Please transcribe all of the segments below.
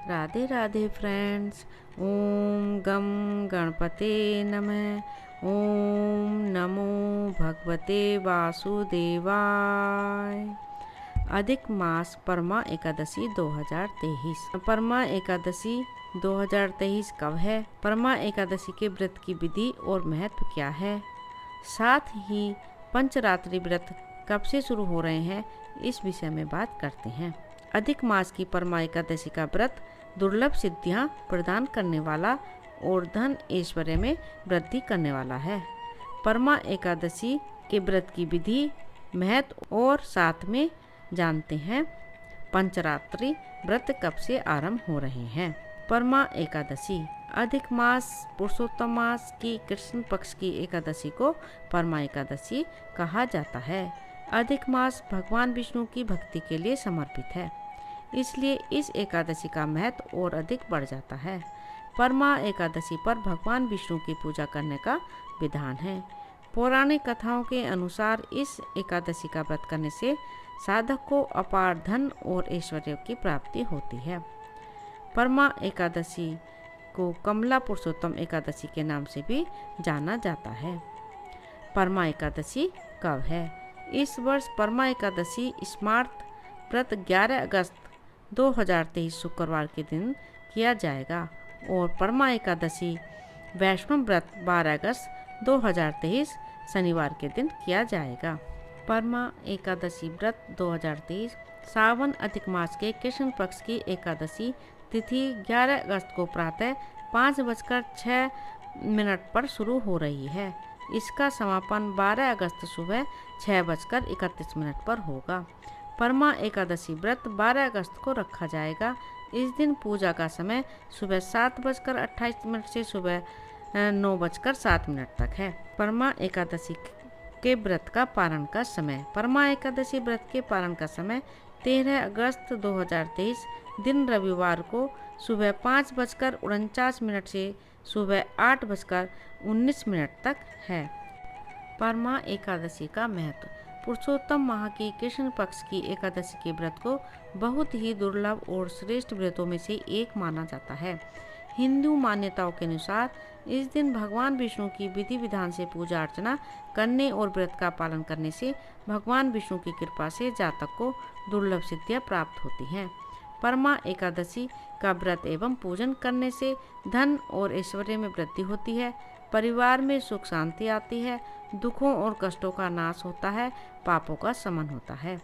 Radhe Radhe friends. ओम गम गणपते नमः। ओम नमो भगवते वासुदेवाय। अधिक मास परमा एकादशी 2023। परमा एकादशी 2023 कब है? परमा एकादशी के व्रत की विधि और महत्व क्या है? साथ ही पंचरात्रि व्रत कब से शुरू हो रहे हैं, इस विषय में बात करते हैं। अधिक मास की परमा एकादशी का व्रत दुर्लभ सिद्धियां प्रदान करने वाला और धन ऐश्वर्य में वृद्धि करने वाला है। परमा एकादशी के व्रत की विधि, महत्व और साथ में जानते हैं पंचरात्रि व्रत कब से आरंभ हो रहे हैं। परमा एकादशी अधिक मास पुरुषोत्तम मास की कृष्ण पक्ष की एकादशी को परमा एकादशी कहा जाता है। अधिक मास भगवान विष्णु की भक्ति के लिए समर्पित है, इसलिए इस एकादशी का महत्व और अधिक बढ़ जाता है। परमा एकादशी पर भगवान विष्णु की पूजा करने का विधान है। पौराणिक कथाओं के अनुसार इस एकादशी का व्रत करने से साधक को अपार धन और ऐश्वर्य की प्राप्ति होती है। परमा एकादशी को कमला पुरुषोत्तम एकादशी के नाम से भी जाना जाता है। परमा एकादशी कब है? इस वर्ष परमा एकादशी स्मार्त व्रत 11 अगस्त 2023 शुक्रवार के दिन किया जाएगा और परमा एकादशी वैष्णव व्रत 12 अगस्त 2023 शनिवार के दिन किया जाएगा। परमा एकादशी व्रत 2023 सावन अधिक मास के कृष्ण पक्ष की एकादशी तिथि 11 अगस्त को प्रातः 5:06 पर शुरू हो रही है। इसका समापन 12 अगस्त सुबह 6:31 पर होगा। परमा एकादशी व्रत 12 अगस्त को रखा जाएगा। इस दिन पूजा का समय सुबह 7:28 से सुबह 9:07 तक है। परमा एकादशी के व्रत का पारण का समय। परमा एकादशी व्रत के पारण का समय 13 अगस्त 2023 दिन रविवार को सुबह 5:49 से सुबह 8:19 तक है। परमा एकादशी का महत्व। पुरुषोत्तम माह की कृष्ण पक्ष की एकादशी के व्रत को बहुत ही दुर्लभ और श्रेष्ठ व्रतों में से एक माना जाता है। हिंदू मान्यताओं के अनुसार इस दिन भगवान विष्णु की विधि विधान से पूजा अर्चना करने और व्रत का पालन करने से भगवान विष्णु की कृपा से जातक को दुर्लभ सिद्धियां प्राप्त होती हैं। परमा एकादशी का व्रत एवं पूजन करने से धन और ऐश्वर्य में वृद्धि होती है, परिवार में सुख शांति आती है, दुखों और कष्टों का नाश होता है, पापों का शमन होता है।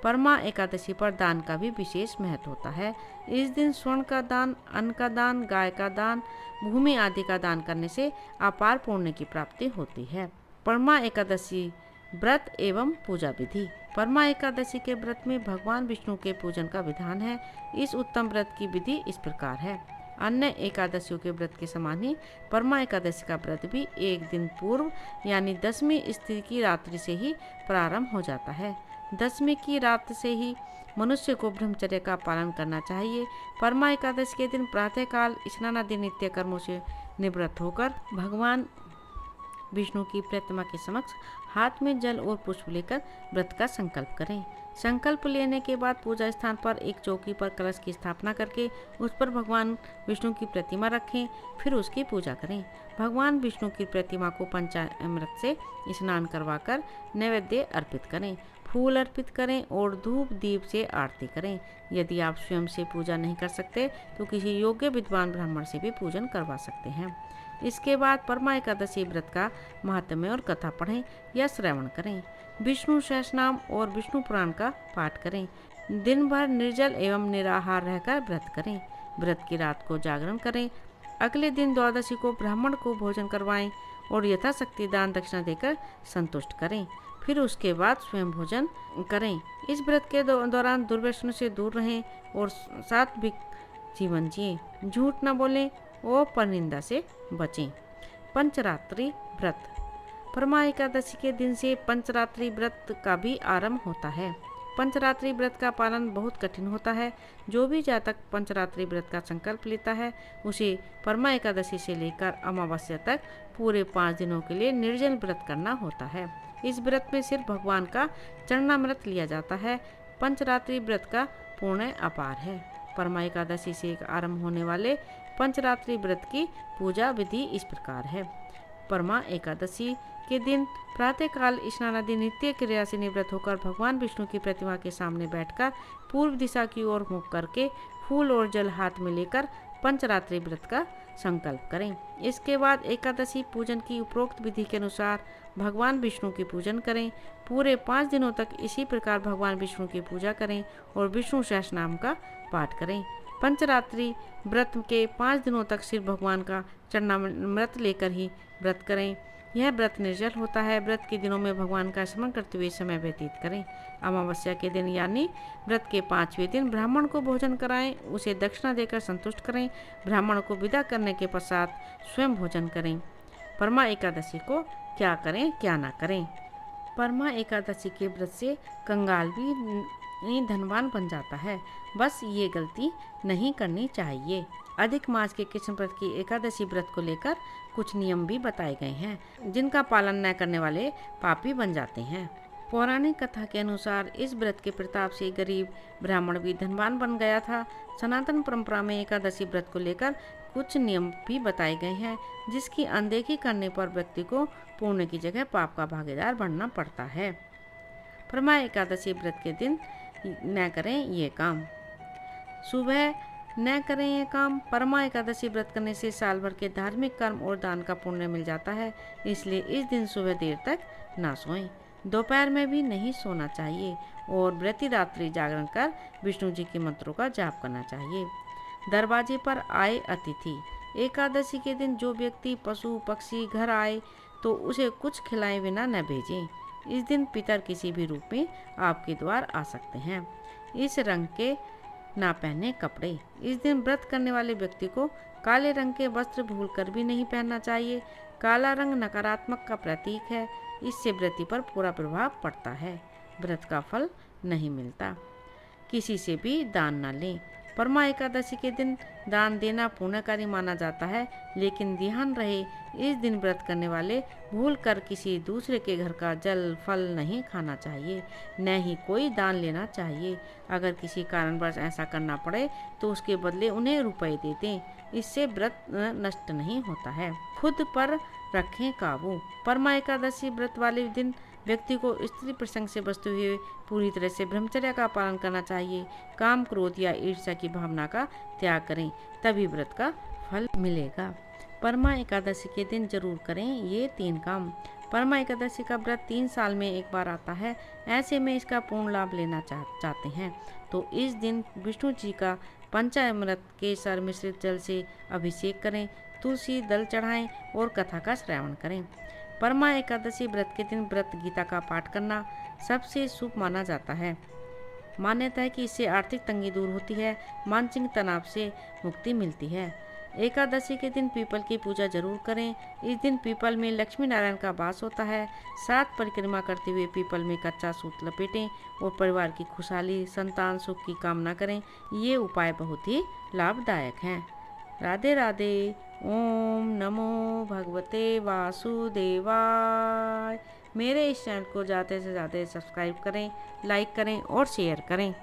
परमा एकादशी पर दान का भी विशेष महत्व होता है। इस दिन स्वर्ण का दान, अन्न का दान, गाय का दान, भूमि आदि का दान करने से अपार पुण्य की प्राप्ति होती है। परमा एकादशी व्रत एवं पूजा विधि। परमा एकादशी के व्रत में भगवान विष्णु के पूजन का विधान है। इस उत्तम व्रत की विधि इस प्रकार है। अन्य एकादशियों के व्रत के समान ही परमा एकादशी का व्रत भी एक दिन पूर्व यानी 10वीं तिथि की रात्रि से ही प्रारंभ हो जाता है। 10वीं की रात से ही मनुष्य को ब्रह्मचर्य का पालन करना चाहिए। परमा एकादशी के दिन प्रातःकाल स्नान आदि नित्य कर्मों से निवृत्त होकर भगवान विष्णु की प्रतिमा के समक्ष हाथ में जल और पुष्प लेकर व्रत का संकल्प करें। संकल्प लेने के बाद पूजा स्थान पर एक चौकी पर कलश की स्थापना करके उस पर भगवान विष्णु की प्रतिमा रखें, फिर उसकी पूजा करें। भगवान विष्णु की प्रतिमा को पंचामृत से स्नान करवाकर नैवेद्य अर्पित करें, फूल अर्पित करें और धूप दीप से आरती करें। यदि आप स्वयं से पूजा नहीं कर सकते तो किसी योग्य विद्वान ब्राह्मण से भी पूजन करवा सकते हैं। इसके बाद परमा एकादशी व्रत का महात्म्य और कथा पढ़ें या श्रवण करें। विष्णु सहस्रनाम और विष्णु पुराण का पाठ करें। दिन भर निर्जल एवं निराहार रहकर व्रत करें। व्रत की रात को जागरण करें। अगले दिन द्वादशी को ब्राह्मण को भोजन करवाएं और यथाशक्ति दान दक्षिणा देकर संतुष्ट करें। फिर उसके बाद स्वयं भोजन करें। इस व्रत के दौरान दुर्व्यसनों से दूर रहें और सात्विक जीवन जिएं। झूठ न बोलें और परनिंदा से बचें। पंचरात्रि व्रत। परमा एकादशी के दिन से पंचरात्रि व्रत का भी आरंभ होता है। पंचरात्रि व्रत का पालन बहुत कठिन होता है। जो भी जातक पंचरात्रि व्रत का संकल्प लेता है उसे परमा एकादशी से लेकर अमावस्या तक पूरे 5 दिनों के लिए निर्जल व्रत करना होता है। इस व्रत में सिर्फ भगवान का चरणामृत लिया जाता है। पंचरात्रि व्रत का पुण्य अपार है। परमा एकादशी से आरंभ होने वाले पंचरात्रि व्रत की पूजा विधि इस प्रकार है। परमा एकादशी के दिन प्रातःकाल स्नान आदि नित्य क्रिया से निवृत्त होकर भगवान विष्णु की प्रतिमा के सामने बैठकर पूर्व दिशा की ओर मुख करके फूल और जल हाथ में लेकर पंचरात्रि व्रत का संकल्प करें। इसके बाद एकादशी पूजन की उपरोक्त विधि के अनुसार भगवान विष्णु की पूजन करें। पूरे 5 दिनों तक इसी प्रकार भगवान विष्णु की पूजा करें और विष्णु सहस्रनाम का पाठ करें। पंचरात्रि व्रत के 5 दिनों तक सिर्फ भगवान का चरणामृत लेकर ही व्रत करें। यह व्रत निर्जल होता है। व्रत के दिनों में भगवान का स्मरण करते हुए समय व्यतीत करें। अमावस्या के दिन यानी व्रत के 5वें दिन ब्राह्मण को भोजन कराएं, उसे दक्षिणा देकर संतुष्ट करें। ब्राह्मण को विदा करने के पश्चात स्वयं भोजन करें। परमा एकादशी को क्या करें क्या ना करें। परमा एकादशी के व्रत से कंगाल भी धनवान बन जाता है। बस ये गलती नहीं करनी चाहिए। अधिक मास के कृष्ण व्रत की एकादशी व्रत को लेकर कुछ नियम भी बताए गए हैं, जिनका पालन न करने वाले पापी बन जाते हैं। पौराणिक कथा के अनुसार इस व्रत के प्रताप से गरीब ब्राह्मण भी धनवान बन गया था। सनातन परंपरा में एकादशी व्रत को लेकर कुछ नियम भी बताए गए हैं, जिसकी अनदेखी करने पर व्यक्ति को पुण्य की जगह पाप का भागीदार बनना पड़ता है। परमा एकादशी व्रत के दिन न करें ये काम। सुबह न करें ये काम। परमा एकादशी व्रत करने से साल भर के धार्मिक कर्म और दान का पुण्य मिल जाता है, इसलिए इस दिन सुबह देर तक ना सोएं। दोपहर में भी नहीं सोना चाहिए और व्रती रात्रि जागरण कर विष्णु जी के मंत्रों का जाप करना चाहिए। दरवाजे पर आए अतिथि। एकादशी के दिन जो व्यक्ति पशु पक्षी घर आए तो उसे कुछ खिलाए बिना न भेजें। इस दिन पितर किसी भी रूप में आपके द्वार आ सकते हैं। इस रंग के ना पहने कपड़े। इस दिन व्रत करने वाले व्यक्ति को काले रंग के वस्त्र भूलकर भी नहीं पहनना चाहिए। काला रंग नकारात्मक का प्रतीक है, इससे व्रती पर पूरा प्रभाव पड़ता है। व्रत का फल नहीं मिलता। किसी से भी दान न लें। परमा एकादशी के दिन दान देना पुण्यकारी माना जाता है, लेकिन ध्यान रहे इस दिन व्रत करने वाले भूल कर किसी दूसरे के घर का जल फल नहीं खाना चाहिए, न ही कोई दान लेना चाहिए। अगर किसी कारणवश ऐसा करना पड़े तो उसके बदले उन्हें रुपए दे दें, इससे व्रत नष्ट नहीं होता है। खुद पर रखें काबू। परमा एकादशी व्रत वाले दिन व्यक्ति को स्त्री प्रसंग से बचते हुए पूरी तरह से ब्रह्मचर्य का पालन करना चाहिए। काम क्रोध या ईर्ष्या की भावना का त्याग करें, तभी व्रत का फल मिलेगा। परमा एकादशी के दिन जरूर करें ये 3 काम। परमा एकादशी का व्रत 3 साल में एक बार आता है। ऐसे में इसका पूर्ण लाभ लेना चाहते हैं तो इस दिन विष्णु जी का पंचामृत केसर मिश्रित जल से अभिषेक करें, तुलसी दल चढ़ाएं और कथा का श्रवण करें। परमा एकादशी व्रत के दिन व्रत गीता का पाठ करना सबसे शुभ माना जाता है। मान्यता है कि इससे आर्थिक तंगी दूर होती है, मानसिक तनाव से मुक्ति मिलती है। एकादशी के दिन पीपल की पूजा जरूर करें। इस दिन पीपल में लक्ष्मी नारायण का वास होता है। 7 परिक्रमा करते हुए पीपल में कच्चा सूत लपेटें और परिवार की खुशहाली संतान सुख की कामना करें। ये उपाय बहुत ही लाभदायक हैं। राधे राधे। ओम नमो भगवते वासुदेवाय। मेरे इस चैनल को ज़्यादा से ज़्यादा सब्सक्राइब करें, लाइक करें और शेयर करें।